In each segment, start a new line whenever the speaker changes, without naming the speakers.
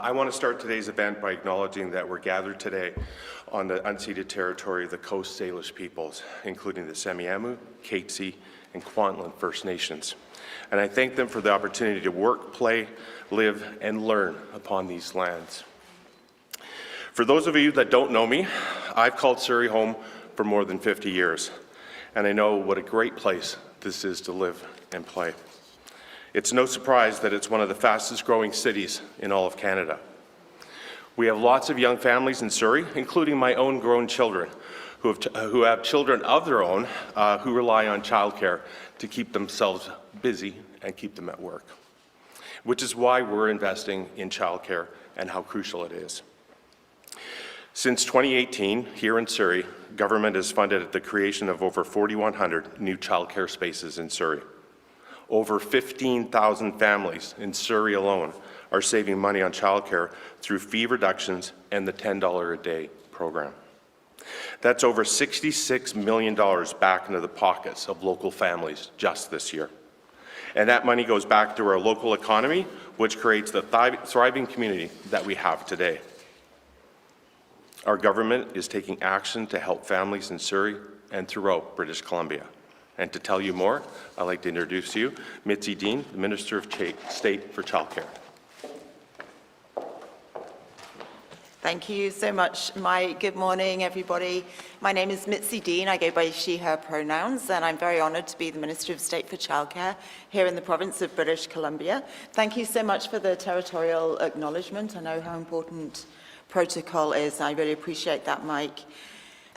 I want to start today's event by acknowledging that we're gathered today on the unceded territory of the Coast Salish peoples, including the Semiahmoo, Katzie, and Kwantlen First Nations. And I thank them for the opportunity to work, play, live, and learn upon these lands. For those of you that don't know me, I've called Surrey home for more than 50 years, and I know what a great place this is to live and play. It's no surprise that it's one of the fastest growing cities in all of Canada. We have lots of young families in Surrey, including my own grown children, who have children of their own who rely on childcare to keep themselves busy and keep them at work, which is why we're investing in childcare and how crucial it is. Since 2018, here in Surrey, government has funded the creation of over 4,100 new childcare spaces in Surrey. Over 15,000 families in Surrey alone are saving money on childcare through fee reductions and the $10 a day program. That's over $66 million back into the pockets of local families just this year. And that money goes back to our local economy, which creates the thriving community that we have today. Our government is taking action to help families in Surrey and throughout British Columbia. And to tell you more, I'd like to introduce you, Mitzi Dean, the Minister of State for Childcare.
Thank you so much, Mike. Good morning, everybody. My name is Mitzi Dean. I go by she, her pronouns, and I'm very honoured to be the Minister of State for Childcare here in the province of British Columbia. Thank you so much for the territorial acknowledgement. I know how important protocol is. I really appreciate that, Mike.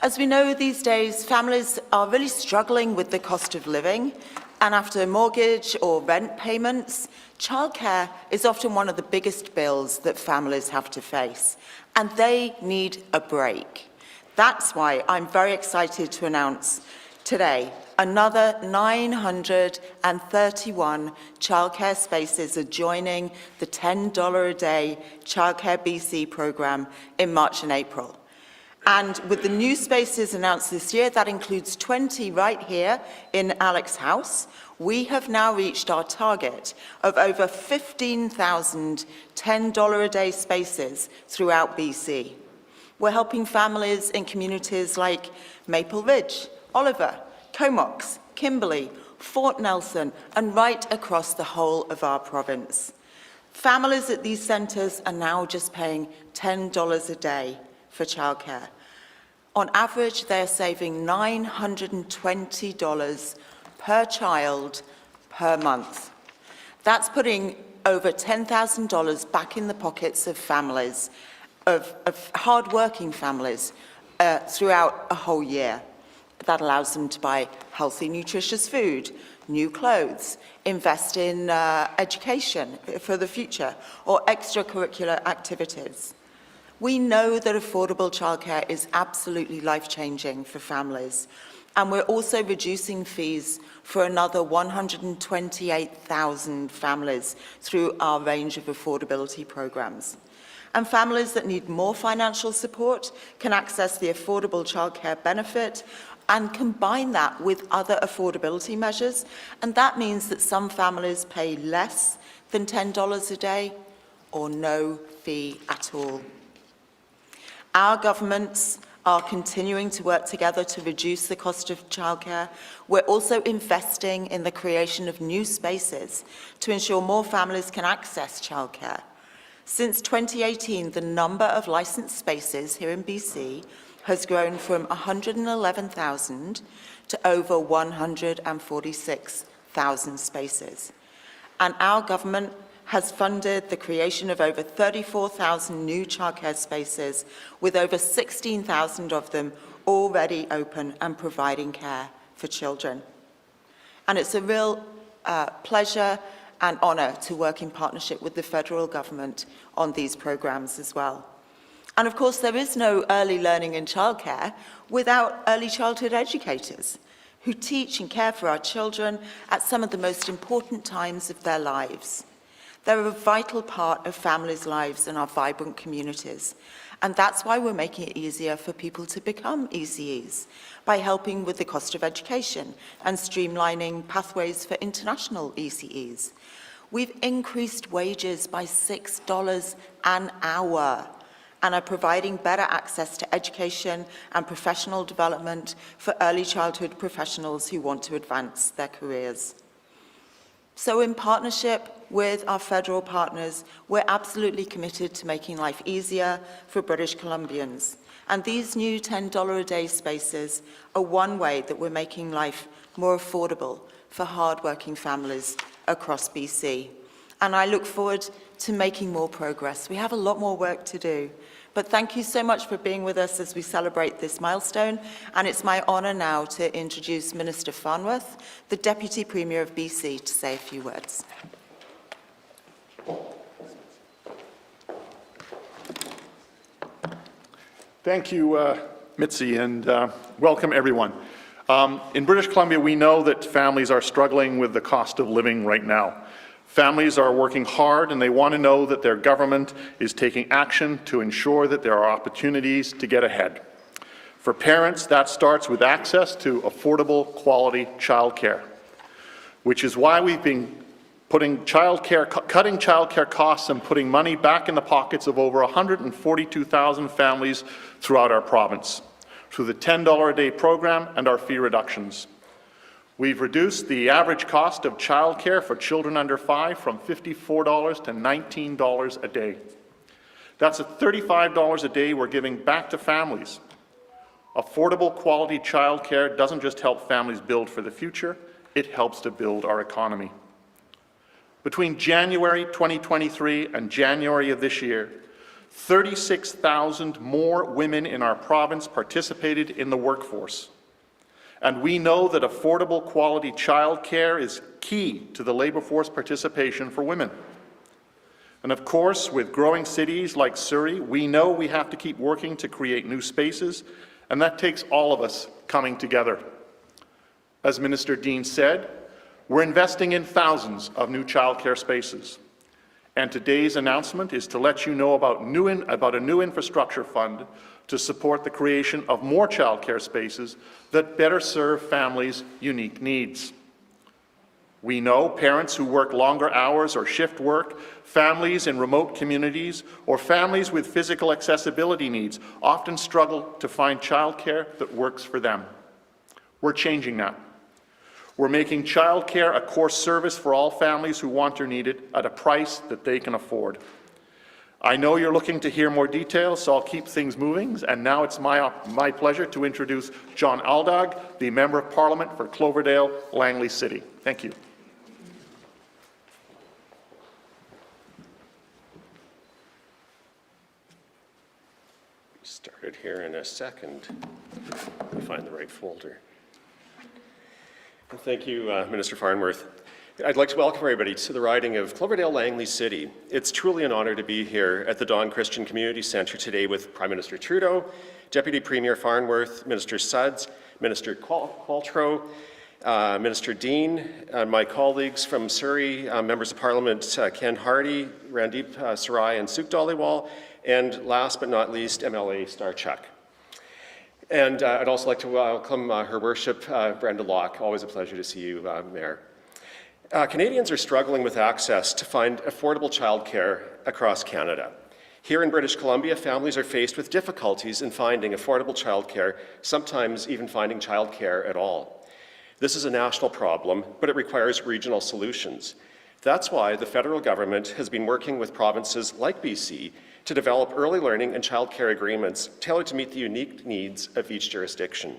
As we know these days, families are really struggling with the cost of living, and after mortgage or rent payments, childcare is often one of the biggest bills that families have to face, and they need a break. That's why I'm very excited to announce today another 931 childcare spaces are joining the $10 a day Childcare BC programme in March and April. And with the new spaces announced this year, that includes 20 right here in Alex House. We have now reached our target of over 15,000 $10 a day spaces throughout BC. We're helping families in communities like Maple Ridge, Oliver, Comox, Kimberley, Fort Nelson, and right across the whole of our province. Families at these centres are now just paying $10 a day for childcare. On average, they're saving $920 per child per month. That's putting over $10,000 back in the pockets of families, of hard-working families, throughout a whole year. That allows them to buy healthy, nutritious food, new clothes, invest in education for the future, or extracurricular activities. We know that affordable childcare is absolutely life-changing for families, and we're also reducing fees for another 128,000 families through our range of affordability programs. And families that need more financial support can access the affordable childcare benefit and combine that with other affordability measures, and that means that some families pay less than $10 a day or no fee at all. Our governments are continuing to work together to reduce the cost of childcare. We're also investing in the creation of new spaces to ensure more families can access childcare. Since 2018, the number of licensed spaces here in BC has grown from 111,000 to over 146,000 spaces. And our government has funded the creation of over 34,000 new childcare spaces, with over 16,000 of them already open and providing care for children. And it's a real pleasure and honour to work in partnership with the federal government on these programmes as well. And of course, there is no early learning in childcare without early childhood educators who teach and care for our children at some of the most important times of their lives. They're a vital part of families' lives and our vibrant communities. And that's why we're making it easier for people to become ECEs, by helping with the cost of education and streamlining pathways for international ECEs. We've increased wages by $6 an hour and are providing better access to education and professional development for early childhood professionals who want to advance their careers. So in partnership with our federal partners, we're absolutely committed to making life easier for British Columbians. And these new $10 a day spaces are one way that we're making life more affordable for hardworking families across BC. And I look forward to making more progress. We have a lot more work to do. But thank you so much for being with us as we celebrate this milestone. And it's my honour now to introduce Minister Farnworth, the Deputy Premier of BC, to say a few words.
Thank you, Mitzi, and welcome everyone. In British Columbia, we know that families are struggling with the cost of living right now. Families are working hard and they want to know that their government is taking action to ensure that there are opportunities to get ahead. For parents, that starts with access to affordable, quality childcare, which is why we've been cutting childcare costs and putting money back in the pockets of over 142,000 families throughout our province, through the $10 a day program and our fee reductions. We've reduced the average cost of childcare for children under 5 from $54 to $19 a day. That's $35 a day we're giving back to families. Affordable quality childcare doesn't just help families build for the future, it helps to build our economy. Between January 2023 and January of this year, 36,000 more women in our province participated in the workforce. And we know that affordable quality childcare is key to the labour force participation for women. And of course, with growing cities like Surrey, we know we have to keep working to create new spaces, and that takes all of us coming together. As Minister Dean said, we're investing in thousands of new childcare spaces. And today's announcement is to let you know about a new infrastructure fund to support the creation of more childcare spaces that better serve families' unique needs. We know parents who work longer hours or shift work, families in remote communities, or families with physical accessibility needs often struggle to find childcare that works for them. We're changing that. We're making childcare a core service for all families who want or need it at a price that they can afford. I know you're looking to hear more details, so I'll keep things moving. And now it's my pleasure to introduce John Aldag, the Member of Parliament for Cloverdale, Langley City. Thank you.
We started here in a second. Let me find the right folder. And thank you, Minister Farnworth. I'd like to welcome everybody to the riding of Cloverdale Langley City. It's truly an honour to be here at the Don Christian Community Centre today with Prime Minister Trudeau, Deputy Premier Farnworth, Minister Suds, Minister Qualtrough, Minister Dean, my colleagues from Surrey, Members of Parliament Ken Hardy, Randeep Sarai and Suk Dhaliwal, and last but not least, MLA Starchuk. And I'd also like to welcome Her Worship Brenda Locke. Always a pleasure to see you, Mayor. Canadians are struggling with access to find affordable childcare across Canada. Here in British Columbia, families are faced with difficulties in finding affordable childcare, sometimes even finding childcare at all. This is a national problem, but it requires regional solutions. That's why the federal government has been working with provinces like BC to develop early learning and childcare agreements tailored to meet the unique needs of each jurisdiction.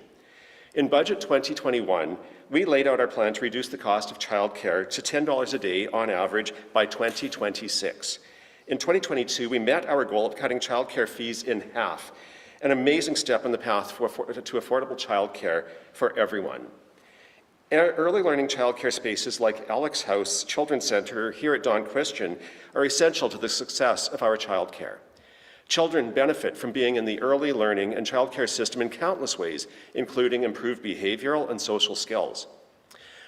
In Budget 2021, we laid out our plan to reduce the cost of childcare to $10 a day on average by 2026. In 2022, we met our goal of cutting childcare fees in half, an amazing step on the path to affordable childcare for everyone. Early learning childcare spaces like Alex House Children's Centre here at Don Christian are essential to the success of our childcare. Children benefit from being in the early learning and childcare system in countless ways, including improved behavioral and social skills.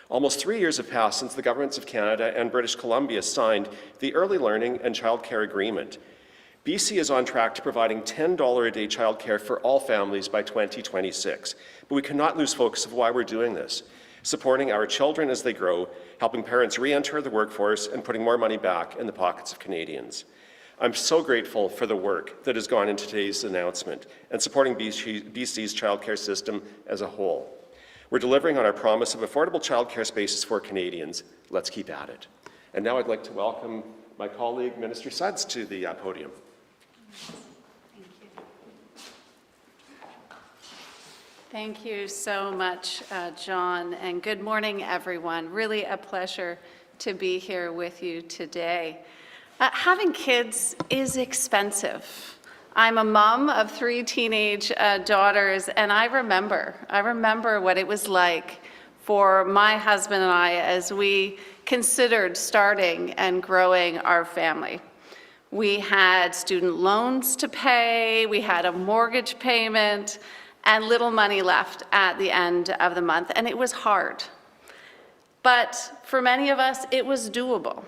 Almost 3 years have passed since the governments of Canada and British Columbia signed the Early Learning and Childcare Agreement. BC is on track to providing $10 a day childcare for all families by 2026, but we cannot lose focus of why we're doing this. supporting our children as they grow, helping parents re-enter the workforce, and putting more money back in the pockets of Canadians. I'm so grateful for the work that has gone into today's announcement and supporting BC's childcare system as a whole. We're delivering on our promise of affordable childcare spaces for Canadians. Let's keep at it. And now I'd like to welcome my colleague, Minister Suds, to the podium.
Thank you so much, John, and good morning, everyone. Really a pleasure to be here with you today. Having kids is expensive. I'm a mom of 3 teenage daughters, and I remember what it was like for my husband and I as we considered starting and growing our family. We had student loans to pay, we had a mortgage payment, and little money left at the end of the month, and it was hard. But for many of us, it was doable.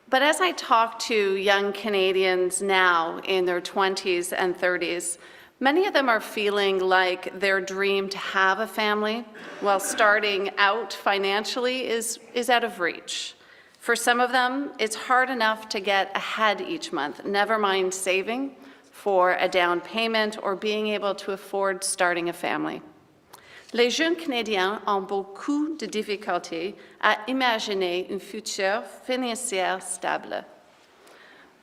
But as I talk to young Canadians now in their 20s and 30s, many of them are feeling like their dream to have a family while starting out financially is out of reach. For some of them, it's hard enough to get ahead each month, never mind saving for a down payment or being able to afford starting a family. Les jeunes Canadiens ont beaucoup de difficultés à imaginer un futur financier stable.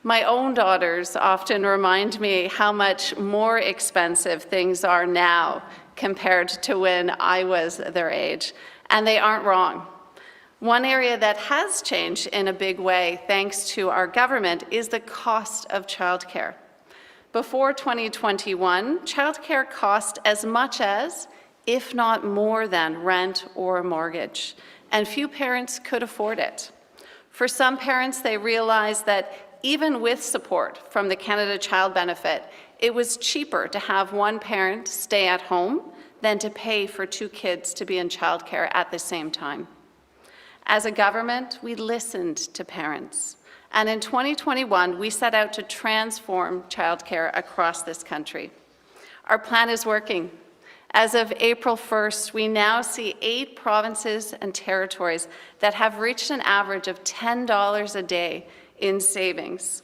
My own daughters often remind me how much more expensive things are now compared to when I was their age, and they aren't wrong. One area that has changed in a big way, thanks to our government, is the cost of childcare. Before 2021, childcare cost as much as, if not more than, rent or a mortgage, and few parents could afford it. For some parents, they realized that even with support from the Canada Child Benefit, it was cheaper to have one parent stay at home than to pay for 2 kids to be in childcare at the same time. As a government, we listened to parents. And in 2021, we set out to transform childcare across this country. Our plan is working. As of April 1st, we now see 8 provinces and territories that have reached an average of $10 a day in savings.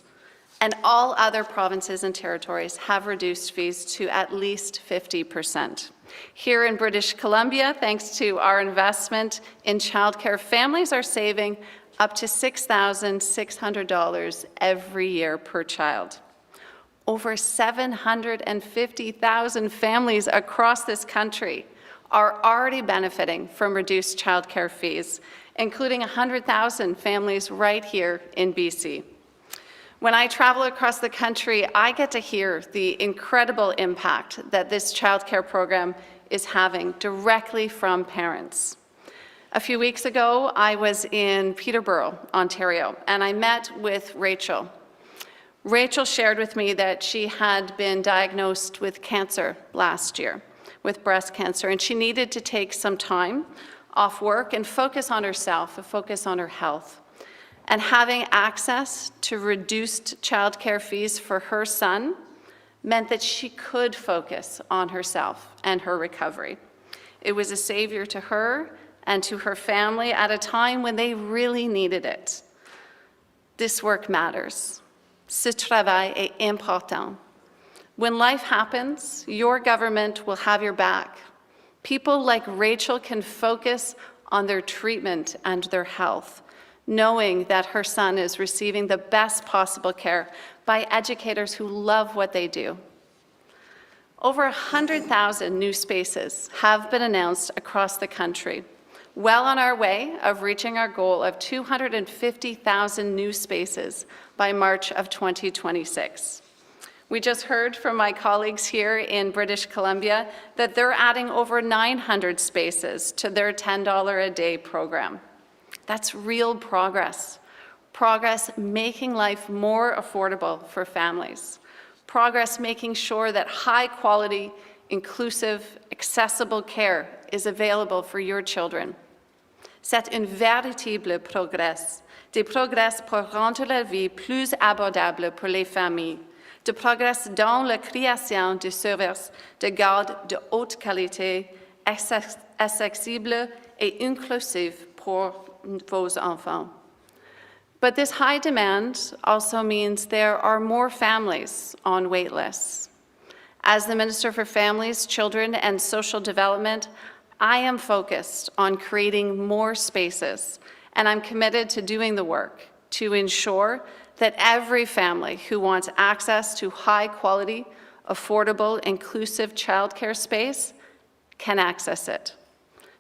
And all other provinces and territories have reduced fees to at least 50%. Here in British Columbia, thanks to our investment in childcare, families are saving up to $6,600 every year per child. Over 750,000 families across this country are already benefiting from reduced childcare fees, including 100,000 families right here in BC. When I travel across the country, I get to hear the incredible impact that this childcare program is having directly from parents. A few weeks ago, I was in Peterborough, Ontario, and I met with Rachel. Rachel shared with me that she had been diagnosed with cancer last year, with breast cancer, and she needed to take some time off work and focus on herself, focus on her health. And having access to reduced childcare fees for her son meant that she could focus on herself and her recovery. It was a savior to her and to her family at a time when they really needed it. This work matters. Ce travail est important. When life happens, your government will have your back. People like Rachel can focus on their treatment and their health, knowing that her son is receiving the best possible care by educators who love what they do. Over 100,000 new spaces have been announced across the country, well on our way of reaching our goal of 250,000 new spaces by March of 2026. We just heard from my colleagues here in British Columbia that they're adding over 900 spaces to their $10 a day program. That's real progress. Progress making life more affordable for families. Progress making sure that high quality, inclusive, accessible care is available for your children. C'est un véritable progrès, des progrès pour rendre la vie plus abordable pour les familles, de progrès dans la création de services de garde de haute qualité, accessibles et inclusive pour vos enfants. But this high demand also means there are more families on wait lists. As the Minister for Families, Children and Social Development, I am focused on creating more spaces, and I'm committed to doing the work to ensure that every family who wants access to high-quality, affordable, inclusive childcare space can access it.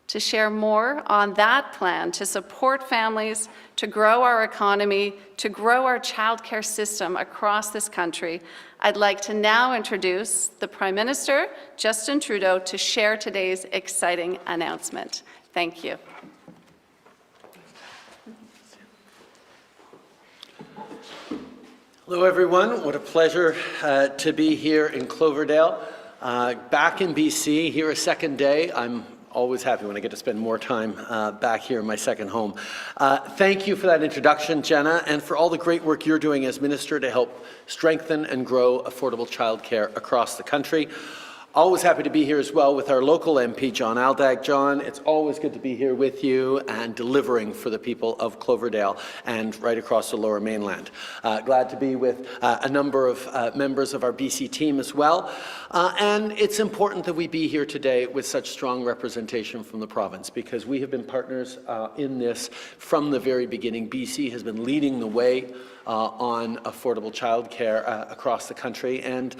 To share more on that plan to support families, to grow our economy, to grow our childcare system across this country, I'd like to now introduce the Prime Minister, Justin Trudeau, to share today's exciting announcement. Thank you.
Hello, everyone. What a pleasure to be here in Cloverdale. Back in BC, here a second day. I'm always happy when I get to spend more time back here in my second home. Thank you for that introduction, Jenna, and for all the great work you're doing as Minister to help strengthen and grow affordable childcare across the country. Always happy to be here as well with our local MP, John Aldag. John, it's always good to be here with you and delivering for the people of Cloverdale and right across the Lower Mainland. Glad to be with a number of members of our BC team as well. And it's important that we be here today with such strong representation from the province, because we have been partners in this from the very beginning. BC has been leading the way on affordable childcare across the country, and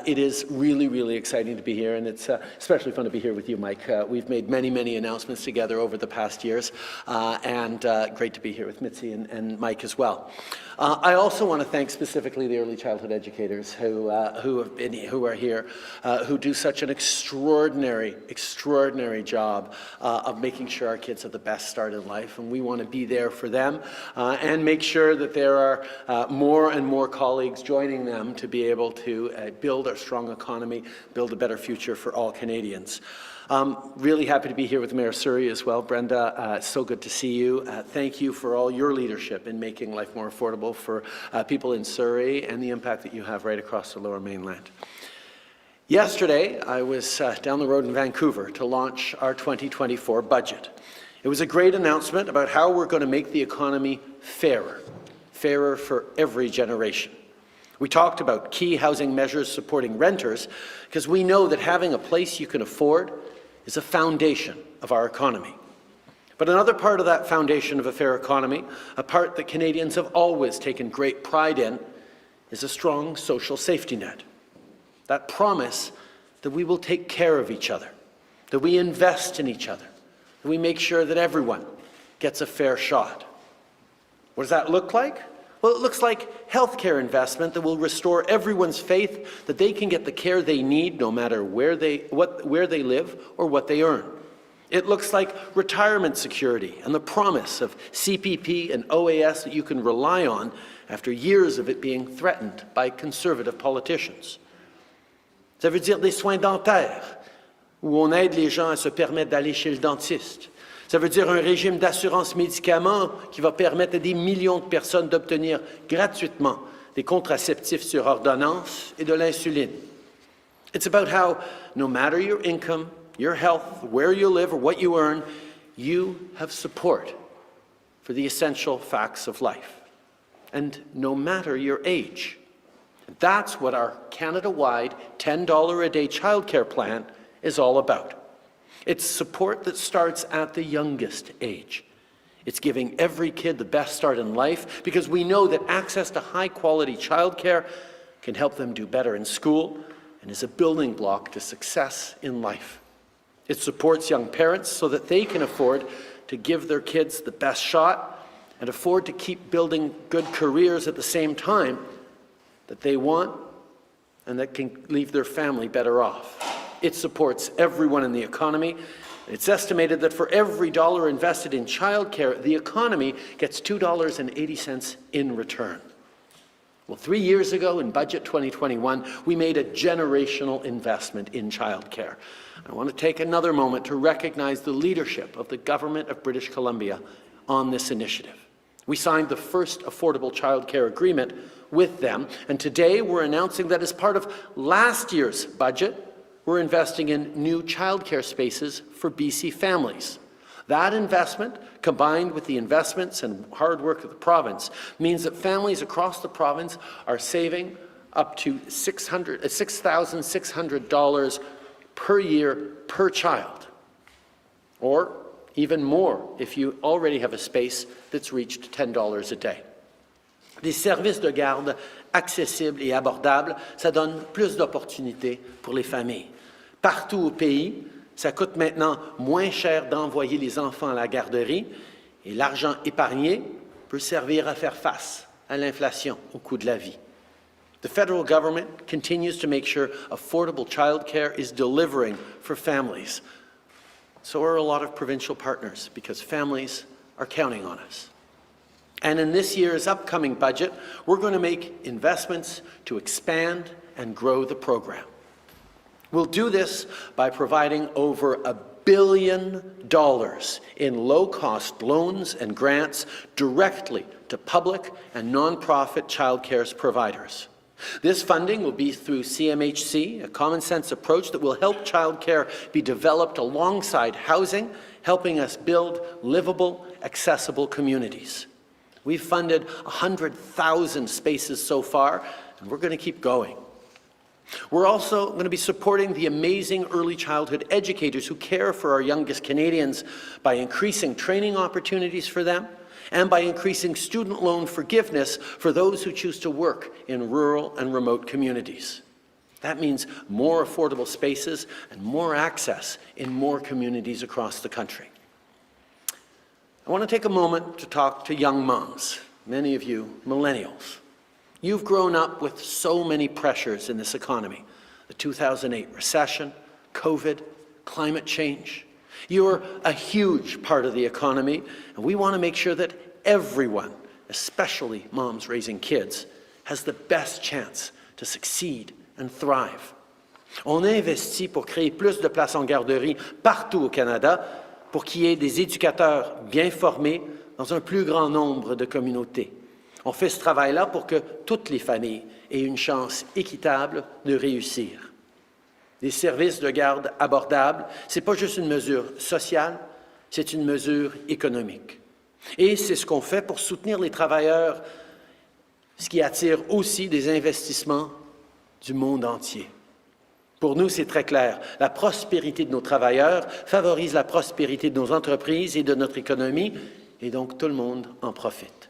it is really, really exciting to be here, and it's especially fun to be here with you, Mike. We've made many, many announcements together over the past years, and great to be here with Mitzi and Mike as well. I also want to thank specifically the early childhood educators who are here, who do such an extraordinary job of making sure our kids have the best start in life, and we want to be there for them and make sure that there are more and more colleagues joining them to be able to build our strong economy, build a better future for all Canadians. Really happy to be here with Mayor Surrey as well. Brenda, so good to see you. Thank you for all your leadership in making life more affordable for people in Surrey and the impact that you have right across the Lower Mainland. Yesterday, I was down the road in Vancouver to launch our 2024 budget. It was a great announcement about how we're going to make the economy fairer for every generation. We talked about key housing measures supporting renters, because we know that having a place you can afford is a foundation of our economy. But another part of that foundation of a fair economy, a part that Canadians have always taken great pride in, is a strong social safety net. That promise that we will take care of each other, that we invest in each other, that we make sure that everyone gets a fair shot. What does that look like? Well, it looks like healthcare investment that will restore everyone's faith that they can get the care they need no matter where they live or what they earn. It looks like retirement security and the promise of CPP and OAS that you can rely on after years of it being threatened by conservative politicians. Ça veut dire des soins dentaires, où on aide les gens à se permettre d'aller chez le dentiste. Ça veut dire un régime d'assurance médicaments qui va permettre à des millions de personnes d'obtenir gratuitement des contraceptifs sur ordonnance et de l'insuline. It's about how, no matter your income, your health, where you live or what you earn, you have support for the essential facts of life. And no matter your age. That's what our Canada-wide $10 a day childcare plan is all about. It's support that starts at the youngest age. It's giving every kid the best start in life, because we know that access to high-quality childcare can help them do better in school and is a building block to success in life. It supports young parents so that they can afford to give their kids the best shot and afford to keep building good careers at the same time that they want and that can leave their family better off. It supports everyone in the economy. It's estimated that for every dollar invested in childcare, the economy gets $2.80 in return. Well, 3 years ago in Budget 2021, we made a generational investment in childcare. I want to take another moment to recognize the leadership of the Government of British Columbia on this initiative. We signed the first affordable childcare agreement with them, and today we're announcing that as part of last year's budget, we're investing in new childcare spaces for BC families. That investment, combined with the investments and hard work of the province, means that families across the province are saving up to $6,600 per year per child, or even more if you already have a space that's reached $10 a day. Des services de garde accessibles et abordables, ça donne plus d'opportunités pour les familles. Partout au pays, ça coûte maintenant moins cher d'envoyer les enfants à la garderie et l'argent épargné peut servir à faire face à l'inflation, au coût de la vie. The federal government continues to make sure affordable childcare is delivering for families. So are a lot of provincial partners, because families are counting on us. And in this year's upcoming budget, we're going to make investments to expand and grow the program. We'll do this by providing over $1 billion in low-cost loans and grants directly to public and non-profit childcare providers. This funding will be through CMHC, a common-sense approach that will help childcare be developed alongside housing, helping us build livable, accessible communities. We've funded 100,000 spaces so far, and we're going to keep going. We're also going to be supporting the amazing early childhood educators who care for our youngest Canadians by increasing training opportunities for them and by increasing student loan forgiveness for those who choose to work in rural and remote communities. That means more affordable spaces and more access in more communities across the country. I want to take a moment to talk to young moms, many of you millennials. You've grown up with so many pressures in this economy: the 2008 recession, COVID, climate change. You're a huge part of the economy, and we want to make sure that everyone, especially moms raising kids, has the best chance to succeed and thrive. On a investi pour créer plus de places en garderie partout au Canada, pour qu'il y ait des éducateurs bien formés dans un plus grand nombre de communautés. On fait ce travail-là pour que toutes les familles aient une chance équitable de réussir. Des services de garde abordables, ce n'est pas juste une mesure sociale, c'est une mesure économique. Et c'est ce qu'on fait pour soutenir les travailleurs, ce qui attire aussi des investissements du monde entier. Pour nous, c'est très clair. La prospérité de nos travailleurs favorise la prospérité de nos entreprises et de notre économie, et donc tout le monde en profite.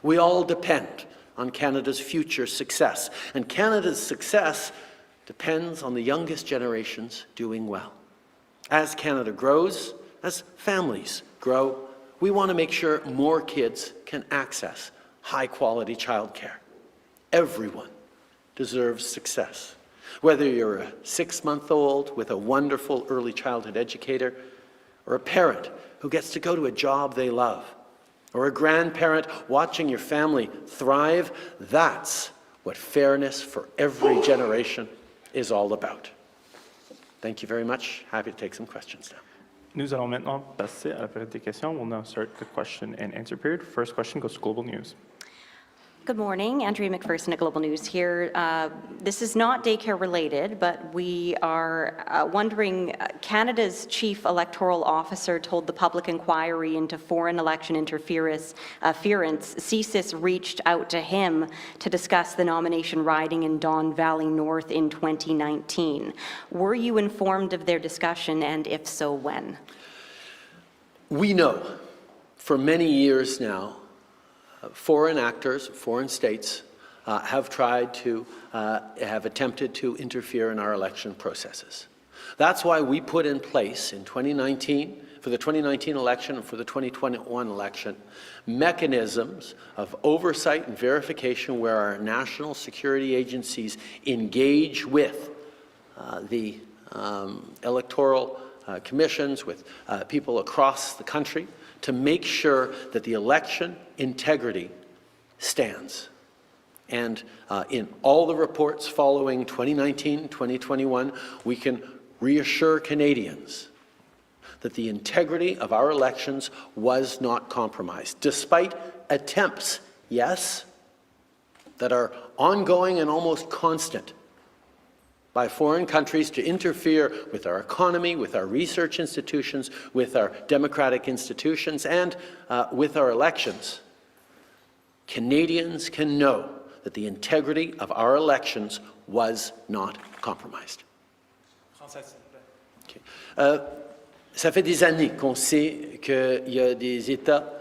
We all depend on Canada's future success, and Canada's success depends on the youngest generations doing well. As Canada grows, as families grow, we want to make sure more kids can access high-quality childcare. Everyone deserves success. Whether you're a 6-month-old with a wonderful early childhood educator, or a parent who gets to go to a job they love, or a grandparent watching your family thrive, that's what fairness for every generation is all about. Thank you very much. Happy to take some questions now.
Nous allons maintenant passer à la période des questions. We'll now start the question and answer period. First question goes to Global News.
Good morning, Andrea McPherson at Global News here. This is not daycare related, but we are wondering, Canada's chief electoral officer told the public inquiry into foreign election interference, CSIS reached out to him to discuss the nomination riding in Don Valley North in 2019. Were you informed of their discussion, and if so, when?
We know for many years now, foreign actors, foreign states, have attempted to interfere in our election processes. That's why we put in place in 2019, for the 2019 election and for the 2021 election, mechanisms of oversight and verification where our national security agencies engage with the electoral commissions, with people across the country, to make sure that the election integrity stands. And in all the reports following 2019, 2021, we can reassure Canadians that the integrity of our elections was not compromised, despite attempts, yes, that are ongoing and almost constant by foreign countries to interfere with our economy, with our research institutions, with our democratic institutions, and with our elections, Canadians can know that the integrity of our elections was not compromised. Okay. Ça fait des années qu'on sait qu'il y a des États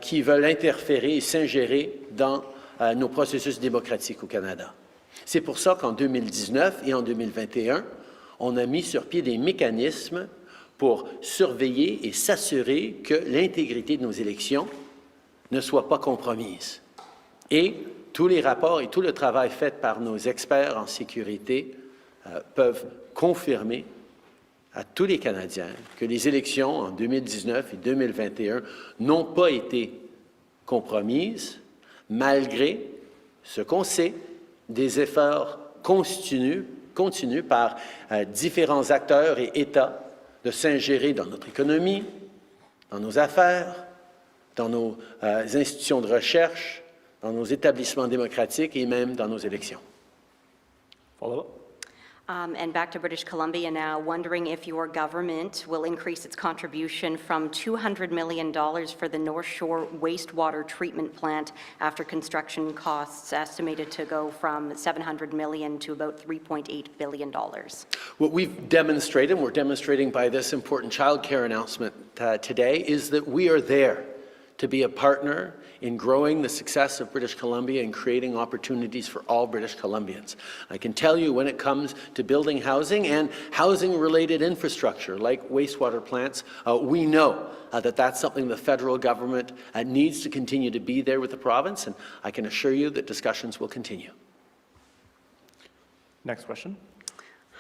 qui veulent interférer et s'ingérer dans nos processus démocratiques au Canada. C'est pour ça qu'en 2019 et en 2021, on a mis sur pied des mécanismes pour surveiller et s'assurer que l'intégrité de nos élections ne soit pas compromise. Et tous les rapports et tout le travail fait par nos experts en sécurité peuvent confirmer à tous les Canadiens que les élections en 2019 et 2021 n'ont pas été compromises, malgré ce qu'on sait des efforts continus par différents acteurs et États de s'ingérer dans notre économie, dans nos affaires, dans nos institutions de recherche, dans nos établissements démocratiques et même dans nos élections.
Follow-up?
And back to British Columbia now, wondering if your government will increase its contribution from $200 million for the North Shore wastewater treatment plant after construction costs estimated to go from $700 million to about $3.8 billion.
What we've demonstrated, and we're demonstrating by this important childcare announcement today, is that we are there to be a partner in growing the success of British Columbia and creating opportunities for all British Columbians. I can tell you when it comes to building housing and housing-related infrastructure like wastewater plants, we know that that's something the federal government needs to continue to be there with the province, and I can assure you that discussions will continue.
Next question.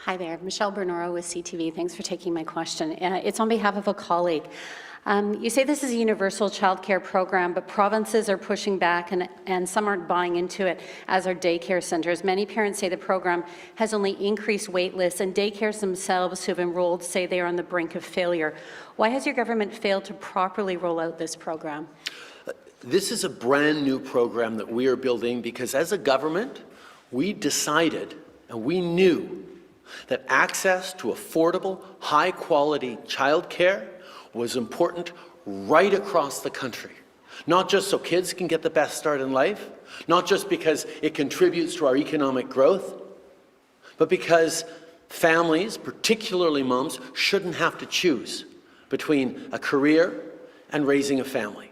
Hi there, Michelle Bernoro with CTV. Thanks for taking my question. It's on behalf of a colleague. You say this is a universal childcare program, but provinces are pushing back and some aren't buying into it, as are daycare centres. Many parents say the program has only increased wait lists, and daycares themselves who have enrolled say they are on the brink of failure. Why has your government failed to properly roll out this program?
This is a brand new program that we are building because as a government, we decided and we knew that access to affordable, high-quality childcare was important right across the country. Not just so kids can get the best start in life, not just because it contributes to our economic growth, but because families, particularly moms, shouldn't have to choose between a career and raising a family.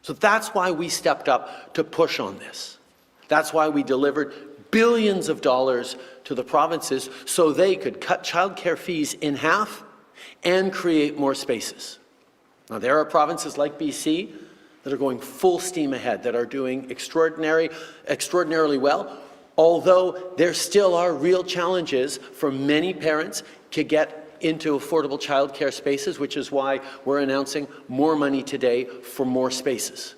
So that's why we stepped up to push on this. That's why we delivered billions of dollars to the provinces so they could cut childcare fees in half and create more spaces. Now, there are provinces like BC that are going full steam ahead, that are doing extraordinarily well, although there still are real challenges for many parents to get into affordable childcare spaces, which is why we're announcing more money today for more spaces.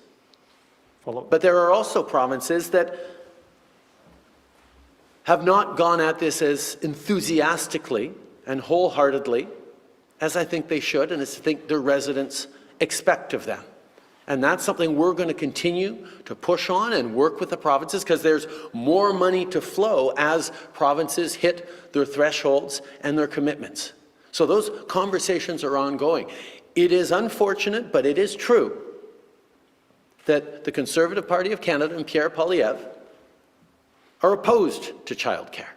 But there are also provinces that have not gone at this as enthusiastically and wholeheartedly as I think they should, and as I think their residents expect of them. And that's something we're going to continue to push on and work with the provinces, because there's more money to flow as provinces hit their thresholds and their commitments. So those conversations are ongoing. It is unfortunate, but it is true that the Conservative Party of Canada and Pierre Poilievre are opposed to childcare.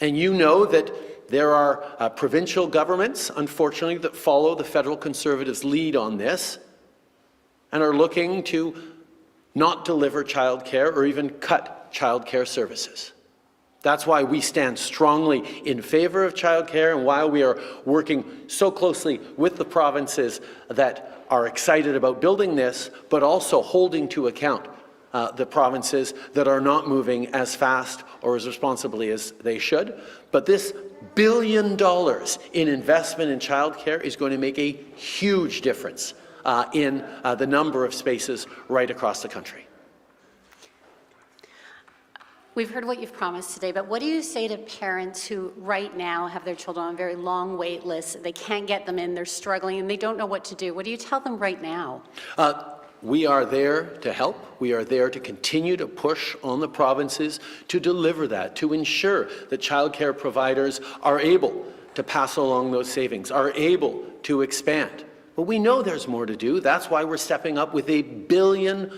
And you know that there are provincial governments, unfortunately, that follow the federal Conservatives' lead on this and are looking to not deliver childcare or even cut childcare services. That's why we stand strongly in favor of childcare and why we are working so closely with the provinces that are excited about building this, but also holding to account the provinces that are not moving as fast or as responsibly as they should. But this $1 billion in investment in childcare is going to make a huge difference in the number of spaces right across the country.
We've heard what you've promised today, but what do you say to parents who right now have their children on very long wait lists? They can't get them in, they're struggling, and they don't know what to do. What do you tell them right now?
We are there to help. We are there to continue to push on the provinces to deliver that, to ensure that childcare providers are able to pass along those savings, are able to expand. But we know there's more to do. That's why we're stepping up with $1 billion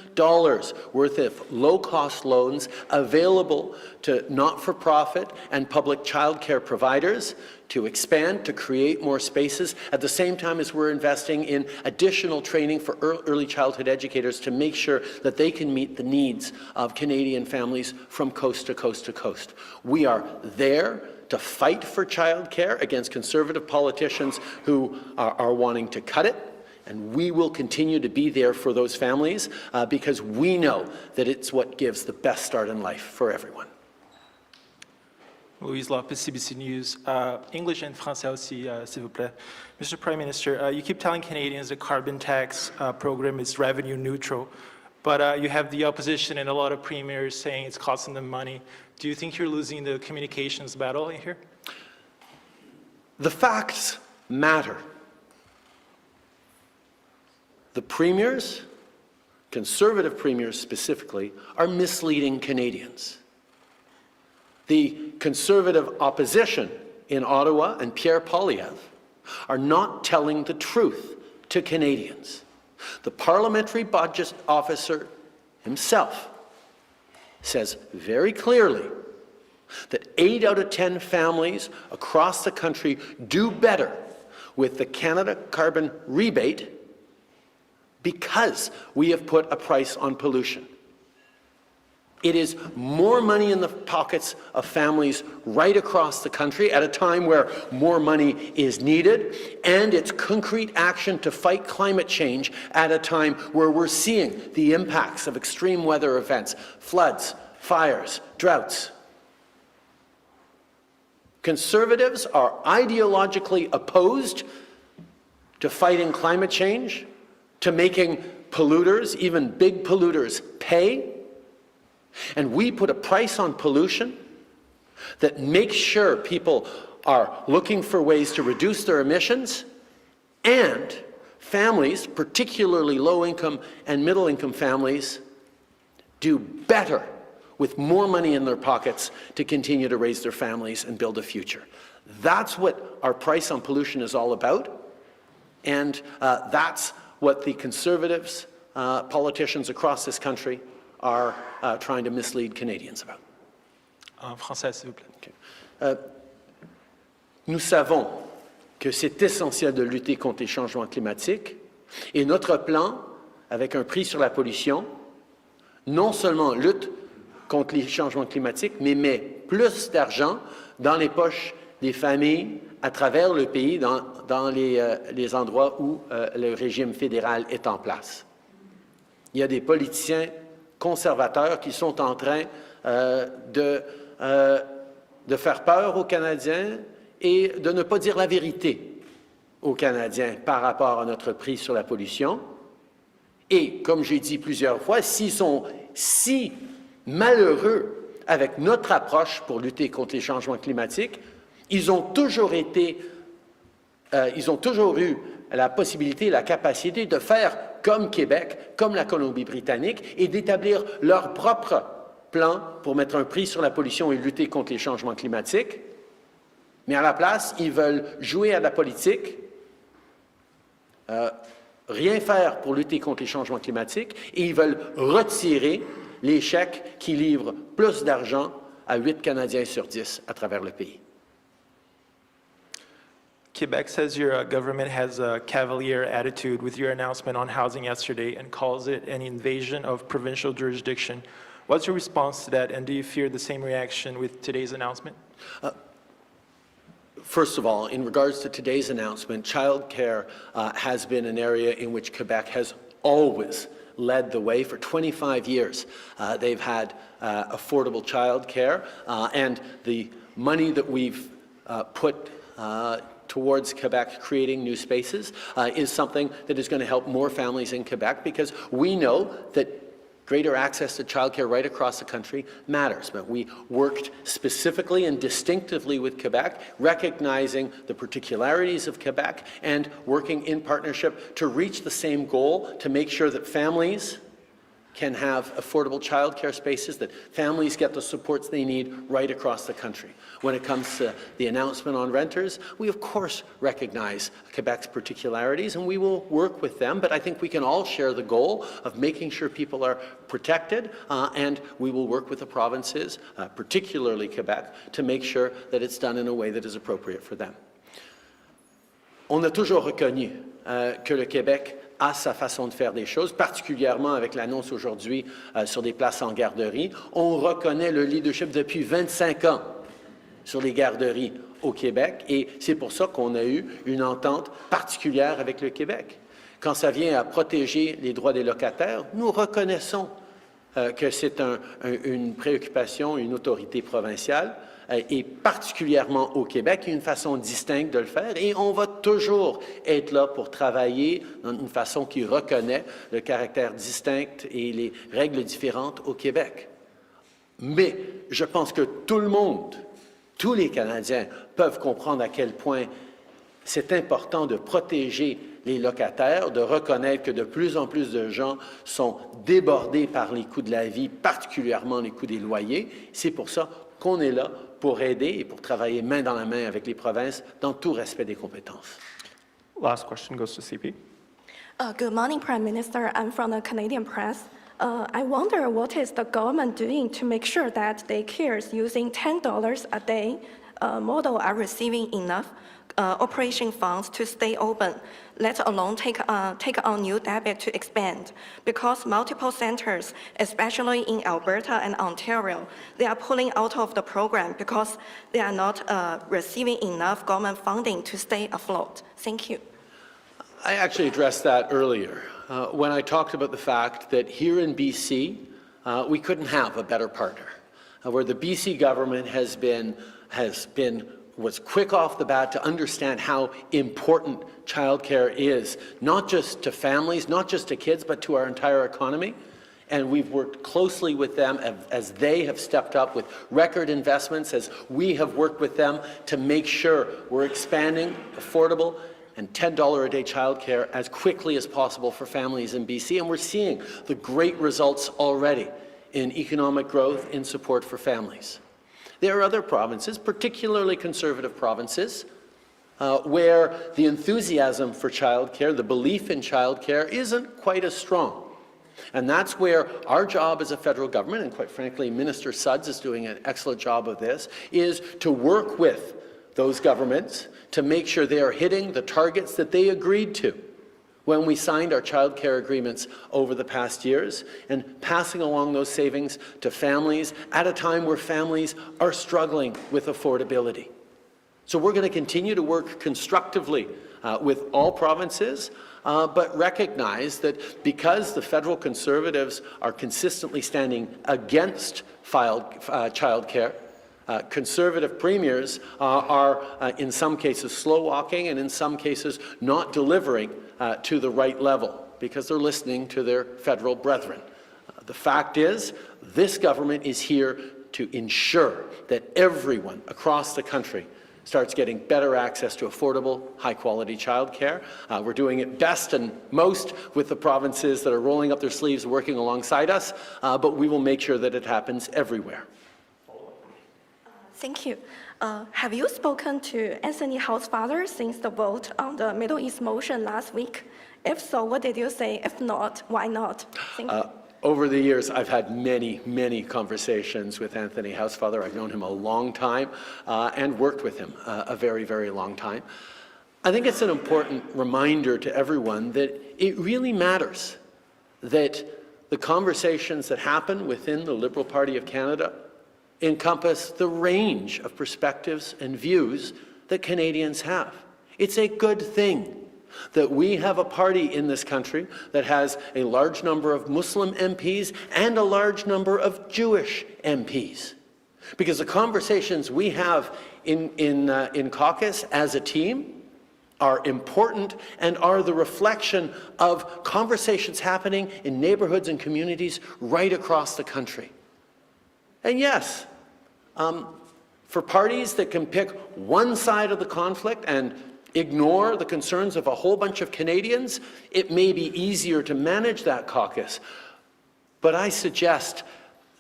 worth of low-cost loans available to not-for-profit and public childcare providers to expand, to create more spaces, at the same time as we're investing in additional training for early childhood educators to make sure that they can meet the needs of Canadian families from coast to coast to coast. We are there to fight for childcare against Conservative politicians who are wanting to cut it, and we will continue to be there for those families because we know that it's what gives the best start in life for everyone.
Louise Lopez, CBC News. English and français aussi, s'il vous plaît. Mr. Prime Minister, you keep telling Canadians the carbon tax program is revenue neutral, but you have the opposition and a lot of premiers saying it's costing them money. Do you think you're losing the communications battle here?
The facts matter. The premiers, Conservative premiers specifically, are misleading Canadians. The Conservative opposition in Ottawa and Pierre Poilievre are not telling the truth to Canadians. The Parliamentary Budget Officer himself says very clearly that 8 out of 10 families across the country do better with the Canada Carbon Rebate because we have put a price on pollution. It is more money in the pockets of families right across the country at a time where more money is needed, and it's concrete action to fight climate change at a time where we're seeing the impacts of extreme weather events, floods, fires, droughts. Conservatives are ideologically opposed to fighting climate change, to making polluters, even big polluters, pay. And we put a price on pollution that makes sure people are looking for ways to reduce their emissions, and families, particularly low-income and middle-income families, do better with more money in their pockets to continue to raise their families and build a future. That's what our price on pollution is all about, and that's what the Conservatives, politicians across this country, are trying to mislead Canadians about.
En français, s'il vous plaît.
Okay. Nous savons que c'est essentiel de lutter contre les changements climatiques, et notre plan, avec un prix sur la pollution, non seulement lutte contre les changements climatiques, mais met plus d'argent dans les poches des familles à travers le pays, dans les endroits où le régime fédéral est en place. Il y a des politiciens conservateurs qui sont en train de faire peur aux Canadiens et de ne pas dire la vérité aux Canadiens par rapport à notre prix sur la pollution. Et, comme j'ai dit plusieurs fois, s'ils sont si malheureux avec notre approche pour lutter contre les changements climatiques, ils ont toujours eu la possibilité, la capacité de faire comme Québec, comme la Colombie-Britannique, et d'établir leur propre plan pour mettre un prix sur la pollution et lutter contre les changements climatiques. Mais à la place, ils veulent jouer à la politique, rien faire pour lutter contre les changements climatiques, et ils veulent retirer les chèques qui livrent plus d'argent à 8 Canadiens sur 10 à travers le pays.
Quebec says your government has a cavalier attitude with your announcement on housing yesterday and calls it an invasion of provincial jurisdiction. What's your response to that, and do you fear the same reaction with today's announcement?
First of all, in regards to today's announcement, childcare has been an area in which Quebec has always led the way. For 25 years, they've had affordable childcare, and the money that we've put towards Quebec creating new spaces is something that is going to help more families in Quebec, because we know that greater access to childcare right across the country matters. But we worked specifically and distinctively with Quebec, recognizing the particularities of Quebec and working in partnership to reach the same goal, to make sure that families can have affordable childcare spaces, that families get the supports they need right across the country. When it comes to the announcement on renters, we of course recognize Quebec's particularities and we will work with them, but I think we can all share the goal of making sure people are protected, and we will work with the provinces, particularly Quebec, to make sure that it's done in a way that is appropriate for them. On a toujours reconnu que le Québec a sa façon de faire des choses, particulièrement avec l'annonce aujourd'hui sur des places en garderie. On reconnaît le leadership depuis 25 ans sur les garderies au Québec et c'est pour ça qu'on a eu une entente particulière avec le Québec. Quand ça vient à protéger les droits des locataires, nous reconnaissons que c'est une préoccupation, une autorité provinciale, et particulièrement au Québec, une façon distincte de le faire, et on va toujours être là pour travailler d'une façon qui reconnaît le caractère distinct et les règles différentes au Québec. Mais je pense que tout le monde, tous les Canadiens peuvent comprendre à quel point c'est important de protéger les locataires, de reconnaître que de plus en plus de gens sont débordés par les coûts de la vie, particulièrement les coûts des loyers. C'est pour ça qu'on est là pour aider et pour travailler main dans la main avec les provinces dans tout respect des compétences.
Last question goes to CP.
Good morning, Prime Minister. I'm from the Canadian Press. I wonder what is the government doing to make sure that daycares using $10 a day model are receiving enough operation funds to stay open, let alone take on new debit to expand. Because multiple centers, especially in Alberta and Ontario, they are pulling out of the program because they are not receiving enough government funding to stay afloat. Thank you.
I actually addressed that earlier when I talked about the fact that here in BC, we couldn't have a better partner, where the BC government was quick off the bat to understand how important childcare is, not just to families, not just to kids, but to our entire economy. And we've worked closely with them as they have stepped up with record investments, as we have worked with them to make sure we're expanding affordable and $10 a day childcare as quickly as possible for families in BC. And we're seeing the great results already in economic growth in support for families. There are other provinces, particularly conservative provinces, where the enthusiasm for childcare, the belief in childcare, isn't quite as strong. And that's where our job as a federal government, and quite frankly, Minister Sudds is doing an excellent job of this, is to work with those governments to make sure they are hitting the targets that they agreed to when we signed our childcare agreements over the past years, and passing along those savings to families at a time where families are struggling with affordability. So we're going to continue to work constructively with all provinces, but recognize that because the federal Conservatives are consistently standing against childcare, Conservative premiers are in some cases slow-walking and in some cases not delivering to the right level because they're listening to their federal brethren. The fact is, this government is here to ensure that everyone across the country starts getting better access to affordable, high-quality childcare. We're doing it best and most with the provinces that are rolling up their sleeves working alongside us, but we will make sure that it happens everywhere.
Thank you. Have you spoken to Anthony House's father since the vote on the Middle East motion last week? If so, what did you say? If not, why not? Thank you.
Over the years, I've had many, many conversations with Anthony Housefather. I've known him a long time and worked with him a very, very long time. I think it's an important reminder to everyone that it really matters that the conversations that happen within the Liberal Party of Canada encompass the range of perspectives and views that Canadians have. It's a good thing that we have a party in this country that has a large number of Muslim MPs and a large number of Jewish MPs. Because the conversations we have in caucus as a team are important and are the reflection of conversations happening in neighborhoods and communities right across the country. And yes, for parties that can pick one side of the conflict and ignore the concerns of a whole bunch of Canadians, it may be easier to manage that caucus. But I suggest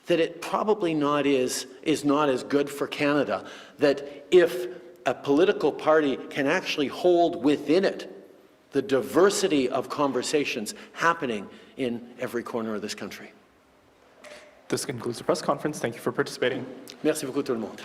that it probably is not as good for Canada, that if a political party can actually hold within it the diversity of conversations happening in every corner of this country.
This concludes the press conference. Thank you for participating.
Merci beaucoup tout le monde.